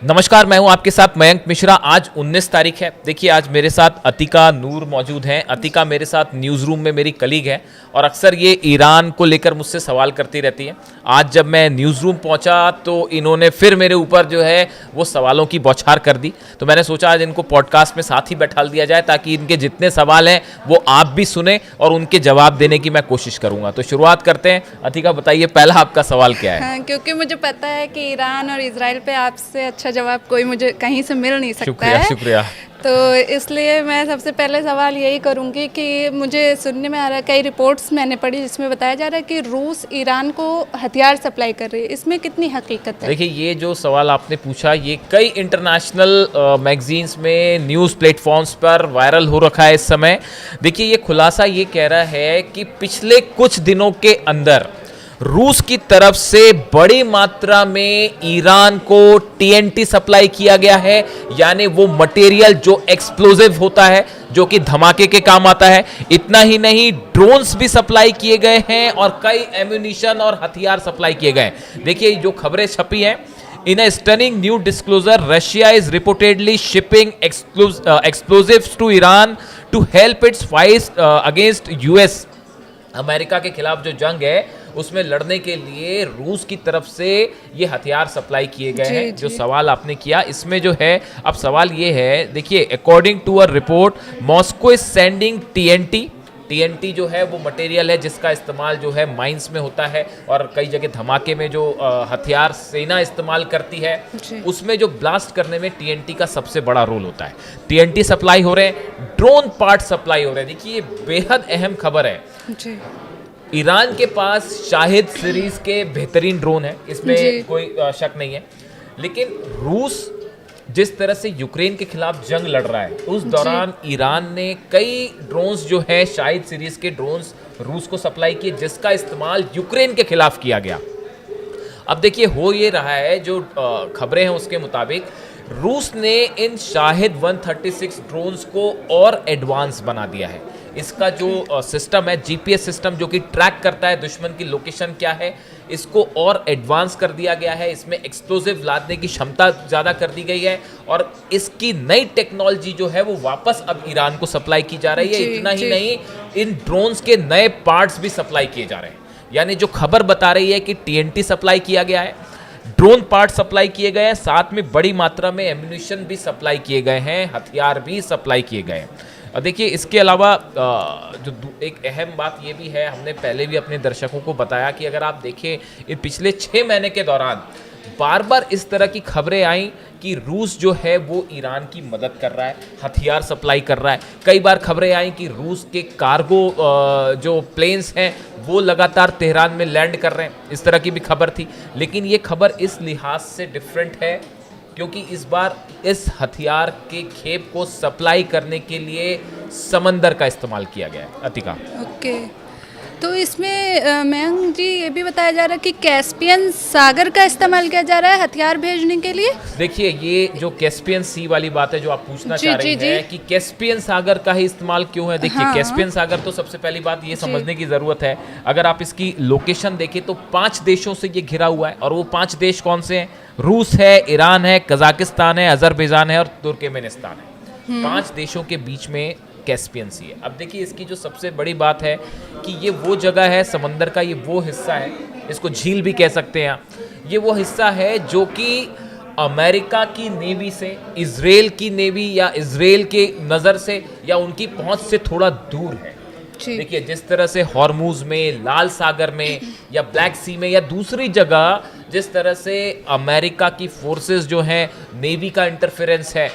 नमस्कार, मैं हूं आपके साथ मयंक मिश्रा। आज 19 तारीख है। देखिए, आज मेरे साथ अतिका नूर मौजूद हैं। अतिका मेरे साथ न्यूज़ रूम में मेरी कलीग है और अक्सर ये ईरान को लेकर मुझसे सवाल करती रहती है। आज जब मैं न्यूज़ रूम पहुंचा तो इन्होंने फिर मेरे ऊपर जो है वो सवालों की बौछार कर दी। तो मैंने सोचा आज इनको पॉडकास्ट में साथ ही बैठाल दिया जाए ताकि इनके जितने सवाल हैं वो आप भी सुने और उनके जवाब देने की मैं कोशिश करूँगा। तो शुरुआत करते हैं। अतिका, बताइए पहला आपका सवाल क्या है? हाँ, क्योंकि मुझे पता है कि ईरान और इजराइल पे आपसे अच्छा जवाब कोई मुझे कहीं से मिल नहीं सकता शुक्रिया, है। शुक्रिया। तो इसलिए मैं सबसे पहले सवाल यही करूंगी कि मुझे सुनने में आ रहा है, कई रिपोर्ट्स मैंने पढ़ी जिसमें बताया जा रहा है कि रूस ईरान को हथियार सप्लाई कर रही है। इसमें कितनी हकीकत है? देखिए, ये जो सवाल आपने पूछा ये कई इंटरनेशनल मैगजीन्स में, न्यूज़ प्लेटफॉर्म्स पर वायरल हो रखा है इस समय। देखिए, ये खुलासा ये कह रहा है कि पिछले कुछ दिनों के अंदर रूस की तरफ से बड़ी मात्रा में ईरान को टीएनटी सप्लाई किया गया है, यानी वो मटेरियल जो एक्सप्लोजिव होता है, जो कि धमाके के काम आता है। इतना ही नहीं, ड्रोन्स भी सप्लाई किए गए हैं और कई एम्यूनिशन और हथियार सप्लाई किए गए हैं। देखिए, जो खबरें छपी हैं, in a stunning new disclosure, Russia is reportedly shipping explosives to Iran to help its fight against US। America के खिलाफ जो जंग है उसमें लड़ने के लिए रूस की तरफ से ये हथियार सप्लाई किए गए हैं। जो सवाल आपने किया इसमें जो है, अब सवाल ये है, देखिए, according to a report, Moscow is sending TNT. TNT जो है वो मटेरियल है जिसका इस्तेमाल जो है माइंस में होता है और कई जगह धमाके में जो हथियार सेना इस्तेमाल करती है उसमें जो ब्लास्ट करने में टीएनटी का सबसे बड़ा रोल होता है। टीएनटी सप्लाई हो रहे हैं, ड्रोन पार्ट सप्लाई हो रहे हैं। देखिए, ये बेहद अहम खबर है। जी। ईरान के पास शाहिद सीरीज के बेहतरीन ड्रोन है, इसमें कोई शक नहीं है। लेकिन रूस जिस तरह से यूक्रेन के खिलाफ जंग लड़ रहा है उस दौरान ईरान ने कई ड्रोन्स जो है शाहिद सीरीज के ड्रोन्स रूस को सप्लाई किए, जिसका इस्तेमाल यूक्रेन के खिलाफ किया गया। अब देखिए, हो ये रहा है, जो खबरें हैं उसके मुताबिक रूस ने इन शाहिद 136 ड्रोन्स को और एडवांस बना दिया है। इसका जो सिस्टम है, जीपीएस सिस्टम, जो कि ट्रैक करता है दुश्मन की लोकेशन क्या है, इसको और एडवांस कर दिया गया है। इसमें एक्सप्लोजिव लादने की क्षमता ज़्यादा कर दी गई है और इसकी नई टेक्नोलॉजी जो है वो वापस अब ईरान को सप्लाई की जा रही है। इतना ही नहीं, इन ड्रोन्स के नए पार्ट्स भी सप्लाई किए जा रहे हैं। यानी जो खबर बता रही है कि टीएनटी सप्लाई किया गया है, ड्रोन पार्ट सप्लाई किए गए हैं, साथ में बड़ी मात्रा में एम्यूनिशन भी सप्लाई किए गए हैं, हथियार भी सप्लाई किए गए हैं। देखिए, इसके अलावा जो एक अहम बात ये भी है, हमने पहले भी अपने दर्शकों को बताया कि अगर आप देखें पिछले 6 महीने के दौरान बार बार इस तरह की खबरें आई कि रूस जो है वो ईरान की मदद कर रहा है, हथियार सप्लाई कर रहा है। कई बार खबरें आई कि रूस के कार्गो जो प्लेन्स हैं वो लगातार तेहरान में लैंड कर रहे हैं, इस तरह की भी खबर थी। लेकिन ये खबर इस लिहाज से डिफरेंट है क्योंकि इस बार इस हथियार के खेप को सप्लाई करने के लिए समंदर का इस्तेमाल किया गया है। अतिका, ओके, तो इसमें मयंक जी ये भी बताया जा रहा है कि कैस्पियन सागर का इस्तेमाल किया जा रहा है हथियार भेजने के लिए। देखिए, ये जो कैस्पियन सी वाली बात है जो आप पूछना चाह रही हैं कि कैस्पियन सागर का ही इस्तेमाल क्यों है। देखिए, कैस्पियन सागर तो सबसे पहली बात ये समझने की ज़रूरत है, अगर आप इसकी लोकेशन देखें तो 5 देशों से ये घिरा हुआ है। और वो 5 देश कौन से हैं? रूस है, ईरान है, कजाकिस्तान है, अजरबैजान है और तुर्कमेनिस्तान है। 5 देशों के बीच में कैस्पियन सी है। अब देखिए, इसकी जो सबसे बड़ी बात है कि ये वो जगह है समंदर का, ये वो हिस्सा है, इसको झील भी कह सकते हैं आप। ये वो हिस्सा है जो कि अमेरिका की नेवी से, इजराइल की नेवी या इजराइल के नज़र से या उनकी पहुंच से थोड़ा दूर है। देखिए, जिस तरह से हॉर्मूज में, लाल सागर में या ब्लैक सी में या दूसरी जगह जिस तरह से अमेरिका की फोर्सेस जो हैं, नेवी का इंटरफेरेंस है,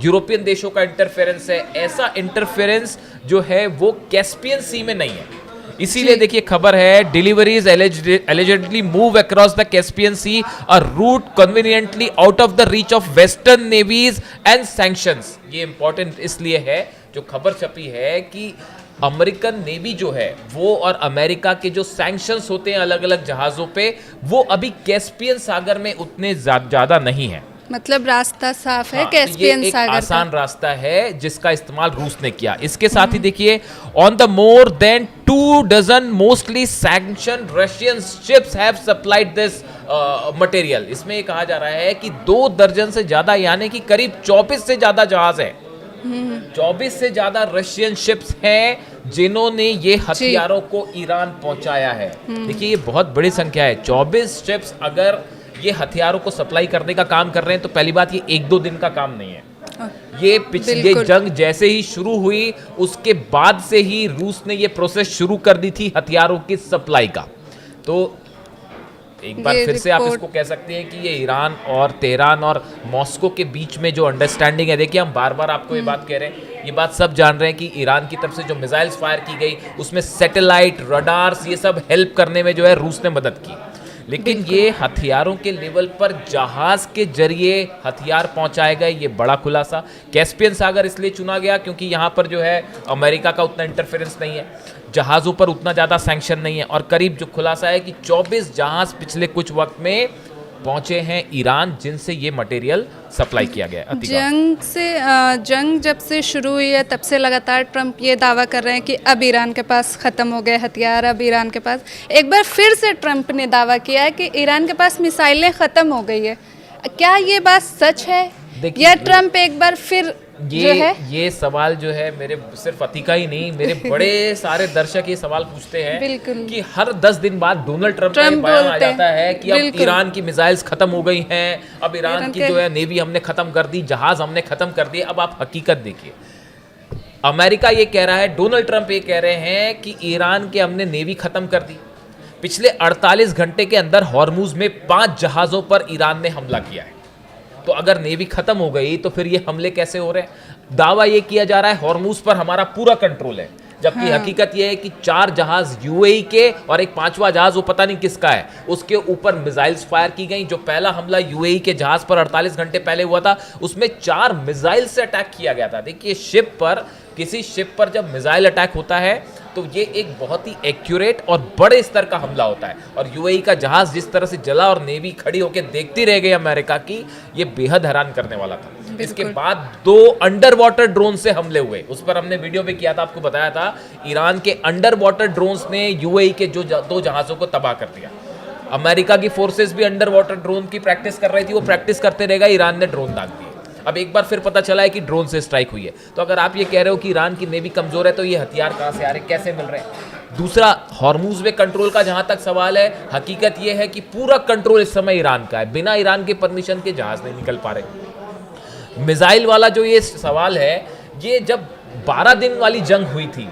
यूरोपियन देशों का इंटरफेरेंस है, ऐसा इंटरफेरेंस जो है वो कैस्पियन सी में नहीं है। इसीलिए देखिए, खबर है, deliveries allegedly move across the Caspian sea, a route conveniently out of the reach of western navies and sanctions. ये इंपॉर्टेंट इसलिए है, जो खबर छपी है कि अमेरिकन नेवी जो है वो और अमेरिका के जो सैंक्शंस होते हैं अलग अलग जहाजों पे, वो अभी कैस्पियन सागर में उतने ज्यादा नहीं है। मतलब रास्ता साफ है कैस्पियन सागर का। आसान रास्ता है जिसका इस्तेमाल रूस ने किया। इसके साथ ही देखिए, on the more than 2 dozen mostly sanction Russian ships have supplied this material. इसमें ये कहा जा रहा है कि 2 दर्जन से ज्यादा यानी कि करीब 24 से ज्यादा जहाज है, 24 से ज्यादा रशियन शिप्स हैं जिन्होंने ये हथियारों को ईरान पहुंचाया है। देखिए ये बहुत बड़ी संख्या है, 24 शिप्स अगर ये हथियारों को सप्लाई करने का काम कर रहे हैं तो पहली बात ये 1-2 दिन का काम नहीं है। ये पिछले जंग जैसे ही शुरू हुई उसके बाद से ही रूस ने ये प्रोसेस शुरू कर दी थी हथियारों की सप्लाई का। तो एक बार फिर से आप इसको कह सकते हैं कि ये ईरान और तेहरान और मॉस्को के बीच में जो अंडरस्टैंडिंग है, देखिए हम बार बार आपको ये बात कह रहे हैं, ये बात सब जान रहे हैं कि ईरान की तरफ से जो मिसाइल्स फायर की गई उसमें सैटेलाइट, रडार्स, ये सब हेल्प करने में जो है रूस ने मदद की। लेकिन ये हथियारों के लेवल पर जहाज के जरिए हथियार पहुंचाए गए, ये बड़ा खुलासा। कैस्पियन सागर इसलिए चुना गया क्योंकि यहाँ पर जो है अमेरिका का उतना इंटरफेरेंस नहीं है, जहाज़ों पर उतना ज़्यादा सैंक्शन नहीं है, और करीब जो खुलासा है कि 24 जहाज पिछले कुछ वक्त में पहुंचे हैं ईरान जिनसे ये मटेरियल सप्लाई किया गया। जंग जब से शुरू हुई है तब से लगातार ट्रंप ये दावा कर रहे हैं कि अब ईरान के पास ख़त्म हो गए हथियार, अब ईरान के पास, एक बार फिर से ट्रंप ने दावा किया है कि ईरान के पास मिसाइलें ख़त्म हो गई है। क्या ये बात सच है या ट्रंप एक बार फिर ये सवाल जो है मेरे सिर्फ अतिका ही नहीं, मेरे बड़े सारे दर्शक ये सवाल पूछते हैं कि हर 10 दिन बाद डोनाल्ड ट्रंप का बयान आ जाता है कि अब ईरान की मिसाइल्स खत्म हो गई हैं, अब ईरान की जो है नेवी हमने खत्म कर दी, जहाज हमने खत्म कर दिए। अब आप हकीकत देखिए, अमेरिका ये कह रहा है, डोनाल्ड ट्रंप ये कह रहे हैं कि ईरान के हमने नेवी खत्म कर दी। पिछले 48 घंटे के अंदर हॉर्मुज में 5 जहाजों पर ईरान ने हमला किया है। तो अगर नेवी खत्म हो गई तो फिर ये हमले कैसे हो रहे हैं? दावा ये किया जा रहा है हॉर्मुज पर हमारा पूरा कंट्रोल है, जबकि हकीकत ये है कि 4 जहाज यूएई के और एक 5वां जहाज वो पता नहीं किसका है, उसके ऊपर मिसाइल्स फायर की गई। जो पहला हमला यूएई के जहाज पर 48 घंटे पहले हुआ था उसमें 4 मिसाइल से अटैक किया गया था। देखिए शिप पर, किसी शिप पर जब मिसाइल अटैक होता है तो ये एक बहुत ही एक्यूरेट और बड़े स्तर का हमला होता है, और यूएई का जहाज जिस तरह से जला और नेवी खड़ी होकर देखती रह गई अमेरिका की, ये बेहद हैरान करने वाला था। इसके बाद 2 अंडर वाटर ड्रोन से हमले हुए, उस पर हमने वीडियो भी किया था, आपको बताया था। ईरान के अंडर वाटर ड्रोन्स ने यूएई के जो 2 जहाजों को तबाह कर दिया। अमेरिका की फोर्सेस भी अंडर वाटर ड्रोन की प्रैक्टिस कर रही थी, वो प्रैक्टिस करते रहेगा, ईरान ने ड्रोन दाग दिए। अब एक बार फिर पता चला है कि ड्रोन से स्ट्राइक हुई है। तो अगर आप ये कह रहे हो कि ईरान की नेवी कमजोर है तो ये हथियार कहां से आ रहे, कैसे मिल रहे हैं? दूसरा, हॉर्मुज में कंट्रोल का जहां तक सवाल है, हकीकत ये है कि पूरा कंट्रोल इस समय ईरान का है, बिना ईरान के परमिशन के जहाज नहीं निकल पा रहे। मिसाइल वाला जो ये सवाल है, ये जब 12 दिन वाली जंग हुई थी,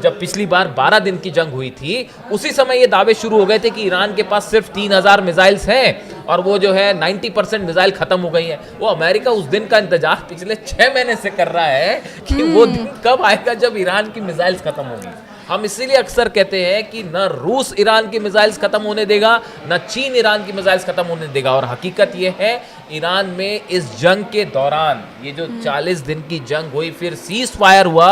जब पिछली बार 12 दिन की जंग हुई थी, उसी समय ये दावे शुरू हो गए थे कि ईरान के पास सिर्फ 3000 मिसाइल्स हैं और वो जो है 90% मिसाइल खत्म हो गई हैं। वो अमेरिका उस दिन का इंतजार पिछले 6 महीने से कर रहा है कि वो दिन कब आएगा जब ईरान की मिसाइल्स खत्म होगी। हम इसीलिए अक्सर कहते हैं कि न रूस ईरान की मिसाइल्स खत्म होने देगा, न चीन ईरान की मिसाइल्स खत्म होने देगा। और हकीकत ये है, ईरान में इस जंग के दौरान, ये जो 40 दिन की जंग हुई, फिर सीज फायर हुआ,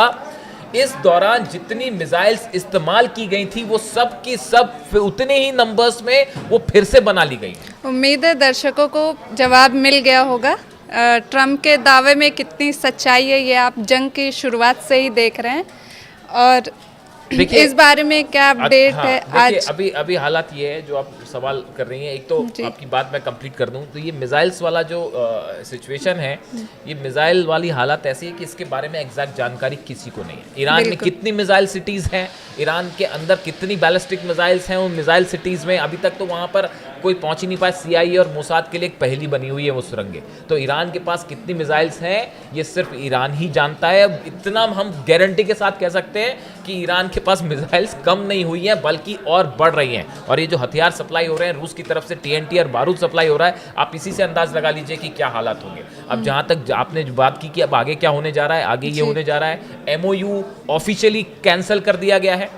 इस दौरान जितनी मिसाइल्स इस्तेमाल की गई थी वो सब की सब उतने ही नंबर्स में वो फिर से बना ली गई। उम्मीद है दर्शकों को जवाब मिल गया होगा ट्रंप के दावे में कितनी सच्चाई है, ये आप जंग की शुरुआत से ही देख रहे हैं। और इस बारे में क्या अपडेट है आज? अभी हालात ये है जो आप सवाल कर रही हैं, एक तो आपकी बात मैं कंप्लीट कर दूं तो ये मिसाइल्स वाला जो सिचुएशन है, ये मिसाइल वाली हालत ऐसी है कि इसके बारे में एग्जैक्ट जानकारी किसी को नहीं है। ईरान में कितनी मिसाइल सिटीज़ हैं, ईरान के अंदर कितनी बैलिस्टिक मिसाइल्स हैं, उन मिसाइल सिटीज़ में अभी तक तो वहाँ पर कोई पहुँच ही नहीं पाया। CIA और मोसाद के लिए एक पहेली बनी हुई है वो सुरंगें। तो ईरान के पास कितनी मिसाइल्स हैं ये सिर्फ ईरान ही जानता है। अब इतना हम गारंटी के साथ कह सकते हैं कि ईरान के पास मिसाइल्स कम नहीं हुई हैं बल्कि और बढ़ रही हैं। और ये जो हथियार सप्लाई हो रहे हैं रूस की तरफ से, TNT और बारूद सप्लाई हो रहा है, आप इसी से अंदाज लगा लीजिए कि क्या हालात होंगे। अब जहाँ तक आपने जो बात की कि अब आगे क्या होने जा रहा है, आगे ये होने जा रहा है, MOU ऑफिशियली कैंसिल कर दिया गया है।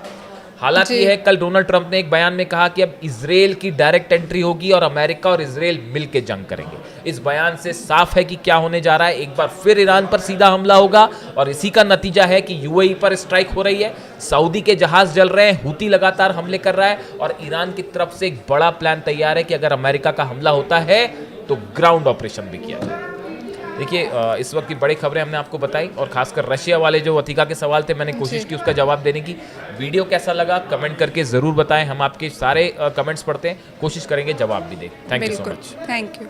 हालात ये है, कल डोनाल्ड ट्रंप ने एक बयान में कहा कि अब इजराइल की डायरेक्ट एंट्री होगी और अमेरिका और इजराइल मिलकर जंग करेंगे। इस बयान से साफ है कि क्या होने जा रहा है, एक बार फिर ईरान पर सीधा हमला होगा और इसी का नतीजा है कि UAE पर स्ट्राइक हो रही है, सऊदी के जहाज जल रहे हैं, हूती लगातार हमले कर रहा है और ईरान की तरफ से एक बड़ा प्लान तैयार है कि अगर अमेरिका का हमला होता है तो ग्राउंड ऑपरेशन भी किया जाए। देखिए इस वक्त की बड़ी खबरें हमने आपको बताई, और खासकर रशिया वाले जो वतीका के सवाल थे मैंने कोशिश की उसका जवाब देने की। वीडियो कैसा लगा कमेंट करके ज़रूर बताएं, हम आपके सारे कमेंट्स पढ़ते हैं, कोशिश करेंगे जवाब भी दें। Thank you so much. Thank you.